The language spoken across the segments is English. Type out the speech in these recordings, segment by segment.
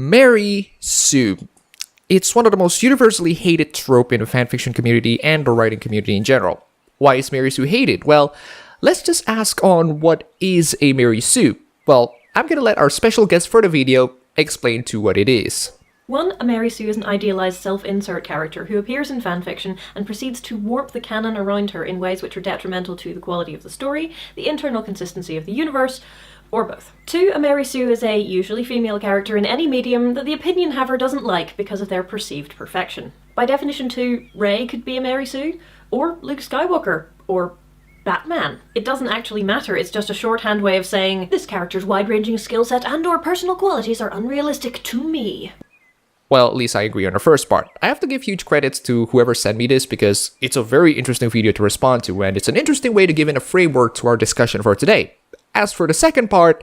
Mary Sue. It's one of the most universally hated trope in the fanfiction community and the writing community in general. Why is Mary Sue hated? Well, let's just ask on what is a Mary Sue. Well, I'm gonna let our special guest for the video explain to what it is. 1. A Mary Sue is an idealized self-insert character who appears in fanfiction and proceeds to warp the canon around her in ways which are detrimental to the quality of the story, the internal consistency of the universe, or both. 2. A Mary Sue is a usually female character in any medium that the opinion haver doesn't like because of their perceived perfection. By definition 2, Rey could be a Mary Sue, or Luke Skywalker, or Batman. It doesn't actually matter, it's just a shorthand way of saying, this character's wide-ranging skill set and/or personal qualities are unrealistic to me. Well, at least I agree on the first part. I have to give huge credits to whoever sent me this because it's a very interesting video to respond to, and it's an interesting way to give in a framework to our discussion for today. As for the second part,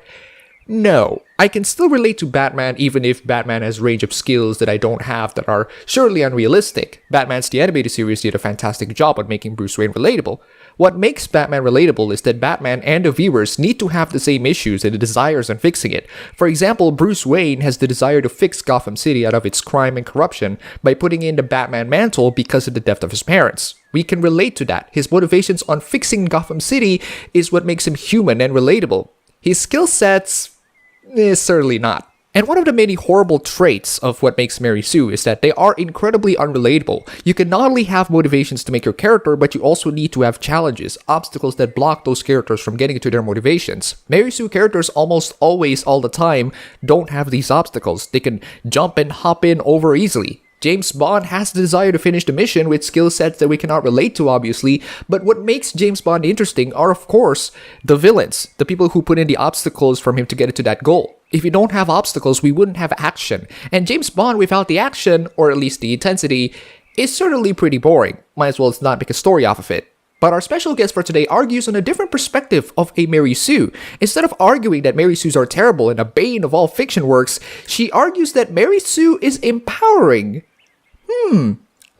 no. I can still relate to Batman even if Batman has range of skills that I don't have that are surely unrealistic. Batman's The Animated Series did a fantastic job on making Bruce Wayne relatable. What makes Batman relatable is that Batman and the viewers need to have the same issues and the desires on fixing it. For example, Bruce Wayne has the desire to fix Gotham City out of its crime and corruption by putting in the Batman mantle because of the death of his parents. We can relate to that. His motivations on fixing Gotham City is what makes him human and relatable. His skill sets, certainly not. And one of the many horrible traits of what makes Mary Sue is that they are incredibly unrelatable. You can not only have motivations to make your character, but you also need to have challenges, obstacles that block those characters from getting to their motivations. Mary Sue characters almost always, all the time, don't have these obstacles. They can jump and hop in over easily. James Bond has the desire to finish the mission with skill sets that we cannot relate to, obviously, but what makes James Bond interesting are, of course, the villains, the people who put in the obstacles for him to get to that goal. If you don't have obstacles, we wouldn't have action, and James Bond without the action, or at least the intensity, is certainly pretty boring. Might as well not make a story off of it. But our special guest for today argues on a different perspective of a Mary Sue. Instead of arguing that Mary Sues are terrible and a bane of all fiction works, she argues that Mary Sue is empowering.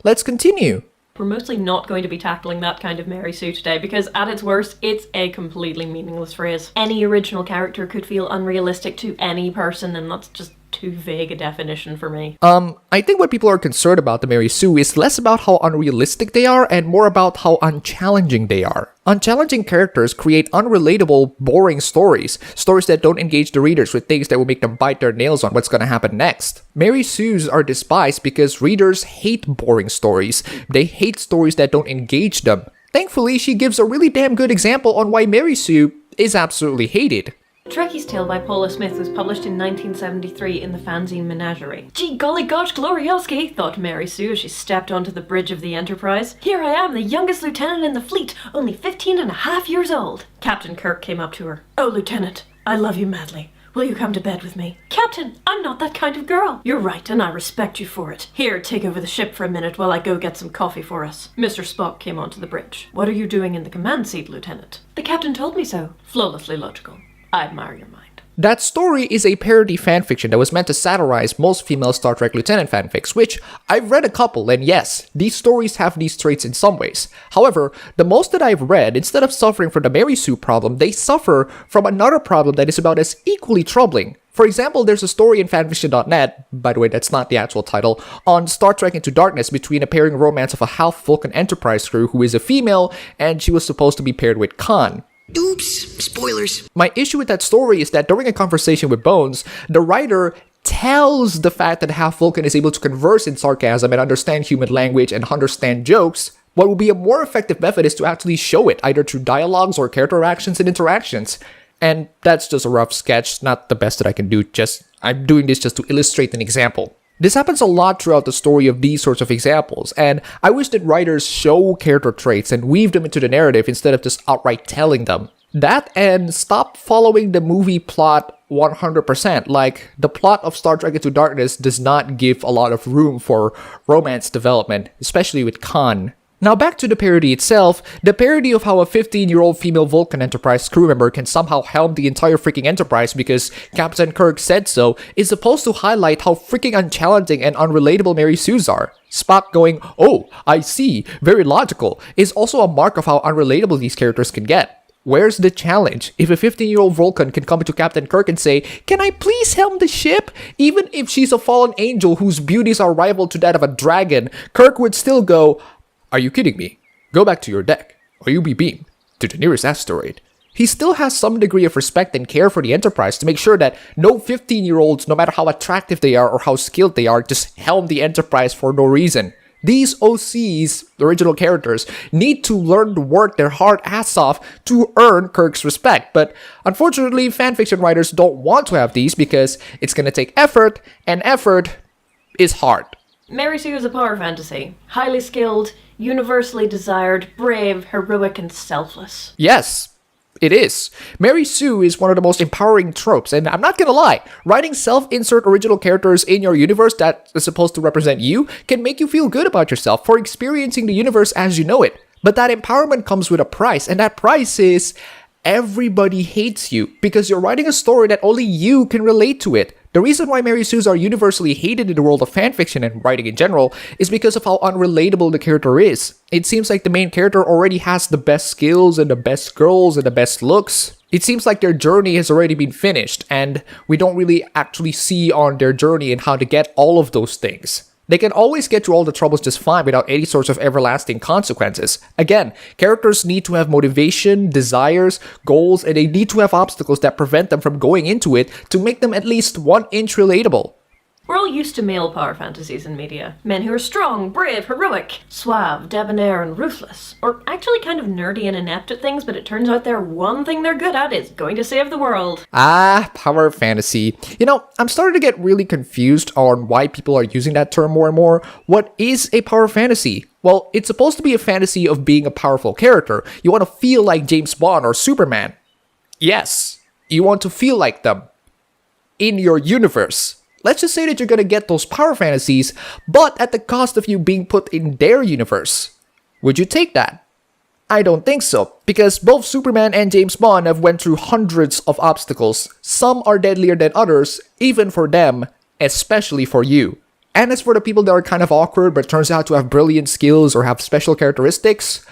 Let's continue. We're mostly not going to be tackling that kind of Mary Sue today because at its worst, it's a completely meaningless phrase. Any original character could feel unrealistic to any person, and that's just too vague a definition for me. I think what people are concerned about the Mary Sue is less about how unrealistic they are and more about how unchallenging they are. Unchallenging characters create unrelatable, boring stories that don't engage the readers with things that will make them bite their nails on what's gonna happen next. Mary Sues are despised because readers hate boring stories. They hate stories that don't engage them. Thankfully, she gives a really damn good example on why Mary Sue is absolutely hated. Trekkie's Tale by Paula Smith was published in 1973 in the fanzine Menagerie. Gee golly gosh glorioski, thought Mary Sue as she stepped onto the bridge of the Enterprise. Here I am, the youngest lieutenant in the fleet, only 15 and a half years old. Captain Kirk came up to her. Oh, Lieutenant, I love you madly. Will you come to bed with me? Captain, I'm not that kind of girl. You're right, and I respect you for it. Here, take over the ship for a minute while I go get some coffee for us. Mr. Spock came onto the bridge. What are you doing in the command seat, Lieutenant? The captain told me so. Flawlessly logical. I admire your mind. That story is a parody fanfiction that was meant to satirize most female Star Trek Lieutenant fanfics, which I've read a couple, and yes, these stories have these traits in some ways. However, the most that I've read, instead of suffering from the Mary Sue problem, they suffer from another problem that is about as equally troubling. For example, there's a story in fanfiction.net, by the way, that's not the actual title, on Star Trek Into Darkness between a pairing romance of a half-Vulcan Enterprise crew who is a female, and she was supposed to be paired with Khan. Oops, spoilers. My issue with that story is that during a conversation with Bones, the writer tells the fact that half Vulcan is able to converse in sarcasm and understand human language and understand jokes. What would be a more effective method is to actually show it, either through dialogues or character actions and interactions. And that's just a rough sketch, not the best that I can do, I'm doing this just to illustrate an example. This happens a lot throughout the story of these sorts of examples, and I wish that writers show character traits and weave them into the narrative instead of just outright telling them. That and stop following the movie plot 100%. Like, the plot of Star Trek Into Darkness does not give a lot of room for romance development, especially with Khan. Now back to the parody itself, the parody of how a 15-year-old female Vulcan Enterprise crew member can somehow helm the entire freaking Enterprise because Captain Kirk said so is supposed to highlight how freaking unchallenging and unrelatable Mary Sues are. Spock going, "Oh, I see, very logical," is also a mark of how unrelatable these characters can get. Where's the challenge? If a 15-year-old Vulcan can come to Captain Kirk and say, "Can I please helm the ship?" Even if she's a fallen angel whose beauties are rival to that of a dragon, Kirk would still go, "Are you kidding me? Go back to your deck, or you'll be beamed to the nearest asteroid." He still has some degree of respect and care for the Enterprise to make sure that no 15-year-olds, no matter how attractive they are or how skilled they are, just helm the Enterprise for no reason. These OCs, the original characters, need to learn to work their hard ass off to earn Kirk's respect. But unfortunately, fanfiction writers don't want to have these because it's going to take effort, and effort is hard. Mary Sue is a power fantasy. Highly skilled, universally desired, brave, heroic, and selfless. Yes, it is. Mary Sue is one of the most empowering tropes, and I'm not gonna lie, writing self-insert original characters in your universe that is supposed to represent you can make you feel good about yourself for experiencing the universe as you know it. But that empowerment comes with a price, and that price is everybody hates you because you're writing a story that only you can relate to it. The reason why Mary Sues are universally hated in the world of fanfiction and writing in general is because of how unrelatable the character is. It seems like the main character already has the best skills and the best girls and the best looks. It seems like their journey has already been finished, and we don't really actually see on their journey and how to get all of those things. They can always get through all the troubles just fine without any sorts of everlasting consequences. Again, characters need to have motivation, desires, goals, and they need to have obstacles that prevent them from going into it to make them at least 1 inch relatable. We're all used to male power fantasies in media. Men who are strong, brave, heroic, suave, debonair, and ruthless. Or actually kind of nerdy and inept at things, but it turns out their one thing they're good at is going to save the world. Power fantasy. You know, I'm starting to get really confused on why people are using that term more and more. What is a power fantasy? Well, it's supposed to be a fantasy of being a powerful character. You want to feel like James Bond or Superman. Yes, you want to feel like them in your universe. Let's just say that you're gonna get those power fantasies, but at the cost of you being put in their universe. Would you take that? I don't think so, because both Superman and James Bond have went through hundreds of obstacles. Some are deadlier than others, even for them, especially for you. And as for the people that are kind of awkward but turns out to have brilliant skills or have special characteristics,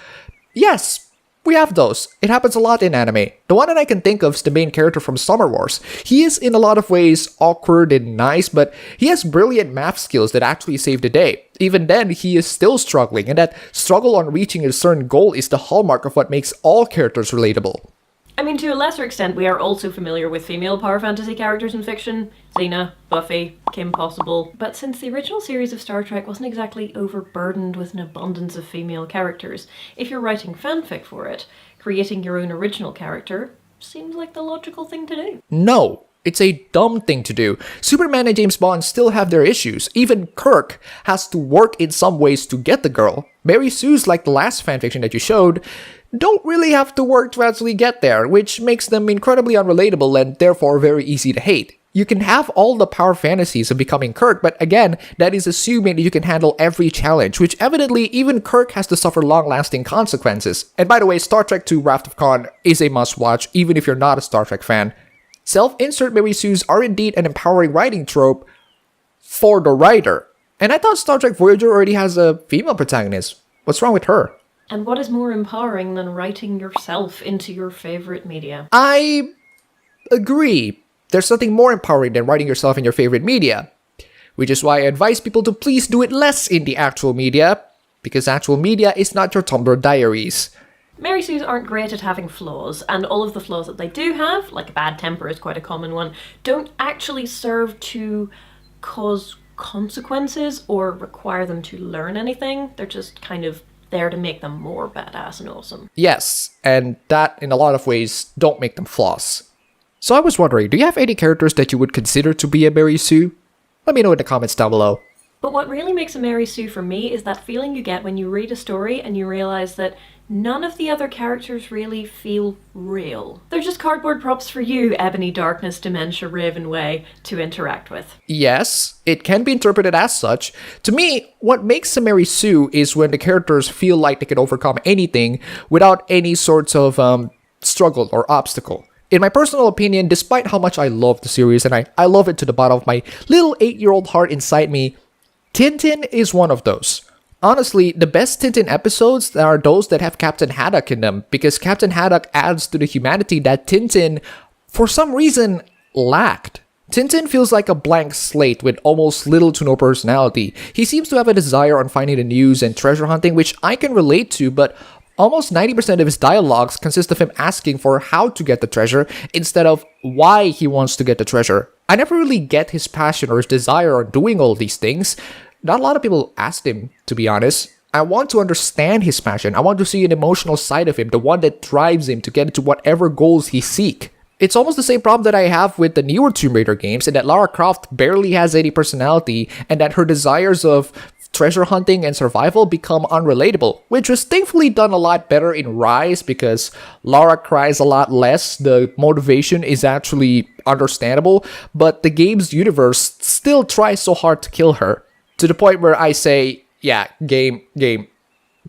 yes, we have those. It happens a lot in anime. The one that I can think of is the main character from Summer Wars. He is in a lot of ways awkward and nice, but he has brilliant math skills that actually save the day. Even then, he is still struggling, and that struggle on reaching a certain goal is the hallmark of what makes all characters relatable. I mean, to a lesser extent, we are also familiar with female power fantasy characters in fiction. Xena, Buffy, Kim Possible. But since the original series of Star Trek wasn't exactly overburdened with an abundance of female characters, if you're writing fanfic for it, creating your own original character seems like the logical thing to do. No, it's a dumb thing to do. Superman and James Bond still have their issues. Even Kirk has to work in some ways to get the girl. Mary Sue's, like the last fanfiction that you showed, don't really have to work to actually get there, which makes them incredibly unrelatable and therefore very easy to hate. You can have all the power fantasies of becoming Kirk, but again, that is assuming that you can handle every challenge, which evidently even Kirk has to suffer long-lasting consequences. And by the way, Star Trek II Wrath of Khan is a must-watch, even if you're not a Star Trek fan. Self-insert Mary Sues are indeed an empowering writing trope for the writer. And I thought Star Trek Voyager already has a female protagonist. What's wrong with her? And what is more empowering than writing yourself into your favorite media? I agree. There's nothing more empowering than writing yourself in your favorite media. Which is why I advise people to please do it less in the actual media, because actual media is not your Tumblr diaries. Mary Sues aren't great at having flaws, and all of the flaws that they do have, like a bad temper is quite a common one, don't actually serve to cause consequences or require them to learn anything. They're just kind of there to make them more badass and awesome. Yes, and that in a lot of ways don't make them flaws. So I was wondering, do you have any characters that you would consider to be a Mary Sue? Let me know in the comments down below. But what really makes a Mary Sue for me is that feeling you get when you read a story and you realize that none of the other characters really feel real. They're just cardboard props for you, Ebony, Darkness, Dementia, Raven Way, to interact with. Yes, it can be interpreted as such. To me, what makes a Mary Sue is when the characters feel like they can overcome anything without any sorts of struggle or obstacle. In my personal opinion, despite how much I love the series, and I love it to the bottom of my little 8-year-old heart inside me, Tintin is one of those. honestly, the best Tintin episodes are those that have Captain Haddock in them, because Captain Haddock adds to the humanity that Tintin, for some reason, lacked. Tintin feels like a blank slate with almost little to no personality. He seems to have a desire on finding the news and treasure hunting, which I can relate to, but almost 90% of his dialogues consist of him asking for how to get the treasure instead of why he wants to get the treasure. I never really get his passion or his desire on doing all these things. Not a lot of people asked him, to be honest. I want to understand his passion. I want to see an emotional side of him, the one that drives him to get into whatever goals he seeks. It's almost the same problem that I have with the newer Tomb Raider games, in that Lara Croft barely has any personality, and that her desires of treasure hunting and survival become unrelatable, which was thankfully done a lot better in Rise, because Lara cries a lot less. The motivation is actually understandable, but the game's universe still tries so hard to kill her, to the point where I say, yeah, game,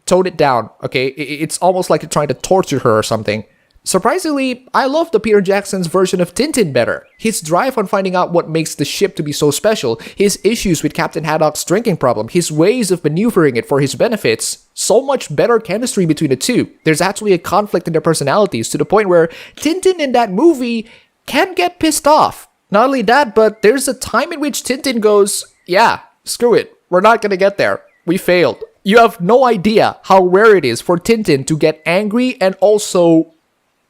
tone it down, okay? It's almost like you're trying to torture her or something. Surprisingly, I love the Peter Jackson's version of Tintin better. His drive on finding out what makes the ship to be so special, his issues with Captain Haddock's drinking problem, his ways of maneuvering it for his benefits, so much better chemistry between the two. There's actually a conflict in their personalities to the point where Tintin in that movie can get pissed off. Not only that, but there's a time in which Tintin goes, yeah, screw it, we're not gonna get there. We failed. You have no idea how rare it is for Tintin to get angry and also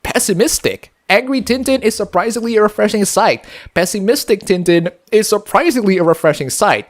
pessimistic. Angry Tintin is surprisingly a refreshing sight. Pessimistic Tintin is surprisingly a refreshing sight.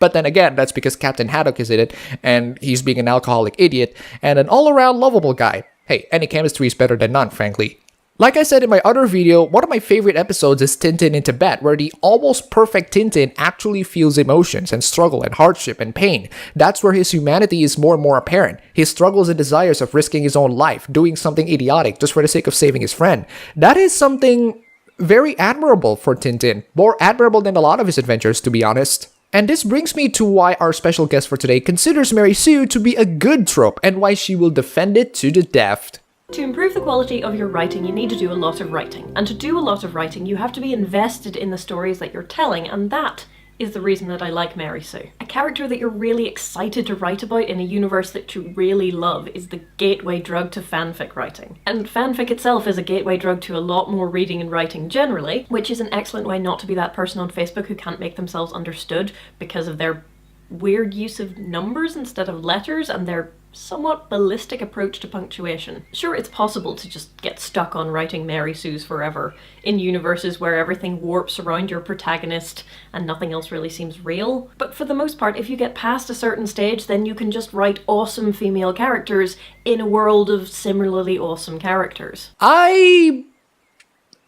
But then again, that's because Captain Haddock is in it, and he's being an alcoholic idiot, and an all-around lovable guy. Hey, any chemistry is better than none, frankly. Like I said in my other video, one of my favorite episodes is Tintin in Tibet, where the almost perfect Tintin actually feels emotions and struggle and hardship and pain. That's where his humanity is more and more apparent. His struggles and desires of risking his own life, doing something idiotic just for the sake of saving his friend. That is something very admirable for Tintin. More admirable than a lot of his adventures, to be honest. And this brings me to why our special guest for today considers Mary Sue to be a good trope, and why she will defend it to the death. To improve the quality of your writing, you need to do a lot of writing. And to do a lot of writing, you have to be invested in the stories that you're telling, and that is the reason that I like Mary Sue. A character that you're really excited to write about in a universe that you really love is the gateway drug to fanfic writing. And fanfic itself is a gateway drug to a lot more reading and writing generally, which is an excellent way not to be that person on Facebook who can't make themselves understood because of their weird use of numbers instead of letters and their somewhat ballistic approach to punctuation. Sure, it's possible to just get stuck on writing Mary Sues forever in universes where everything warps around your protagonist and nothing else really seems real, but for the most part, if you get past a certain stage, then you can just write awesome female characters in a world of similarly awesome characters. I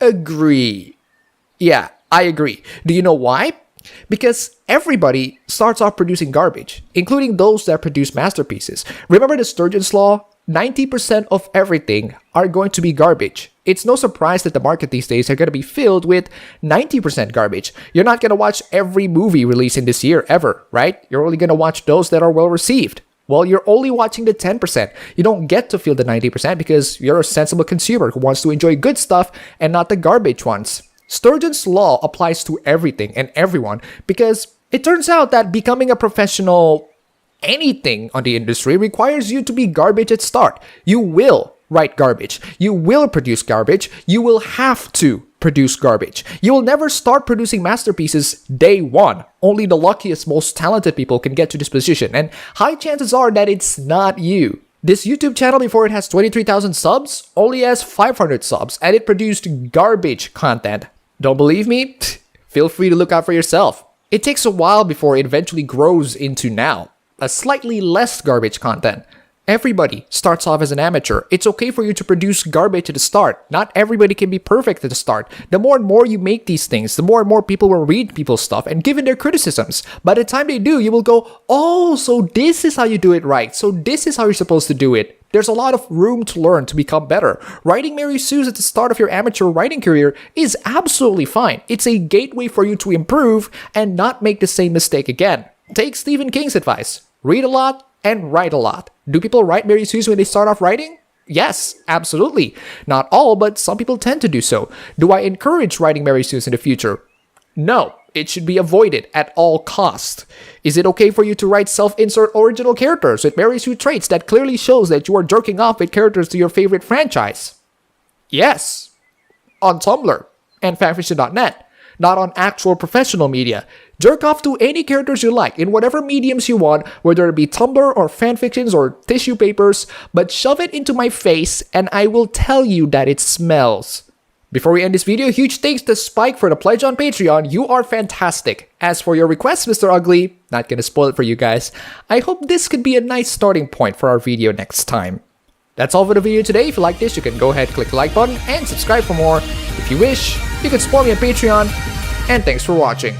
agree. Yeah, I agree. Do you know why? Because everybody starts off producing garbage, including those that produce masterpieces. Remember the Sturgeon's Law? 90% of everything are going to be garbage. It's no surprise that the market these days are going to be filled with 90% garbage. You're not going to watch every movie releasing this year ever, right? You're only going to watch those that are well received. Well, you're only watching the 10%. You don't get to feel the 90% because you're a sensible consumer who wants to enjoy good stuff and not the garbage ones. Sturgeon's Law applies to everything and everyone because it turns out that becoming a professional anything on the industry requires you to be garbage at start. You will write garbage. You will produce garbage. You will have to produce garbage. You will never start producing masterpieces day one. Only the luckiest, most talented people can get to this position, and high chances are that it's not you. This YouTube channel, before it has 23,000 subs, only has 500 subs, and it produced garbage content. Don't believe me? Feel free to look out for yourself. It takes a while before it eventually grows into now a slightly less garbage content. Everybody starts off as an amateur. It's okay for you to produce garbage at the start. Not everybody can be perfect at the start. The more and more you make these things, the more and more people will read people's stuff and give in their criticisms. By the time they do, you will go, oh, so this is how you do it right. So this is how you're supposed to do it. There's a lot of room to learn to become better. Writing Mary Sue's at the start of your amateur writing career is absolutely fine. It's a gateway for you to improve and not make the same mistake again. Take Stephen King's advice. Read a lot and write a lot. Do people write Mary Sue's when they start off writing? Yes, absolutely. Not all, but some people tend to do so. Do I encourage writing Mary Sue's in the future? No. It should be avoided at all costs. Is it okay for you to write self-insert original characters with Mary Sue traits that clearly shows that you are jerking off with characters to your favorite franchise? Yes. On Tumblr and fanfiction.net, not on actual professional media. Jerk off to any characters you like in whatever mediums you want, whether it be Tumblr or fanfictions or tissue papers, but shove it into my face and I will tell you that it smells. Before we end this video, huge thanks to Spike for the pledge on Patreon. You are fantastic. As for your request, Mr. Ugly, not gonna spoil it for you guys. I hope this could be a nice starting point for our video next time. That's all for the video today. If you like this, you can go ahead, click the like button, and subscribe for more. If you wish, you can support me on Patreon. And thanks for watching.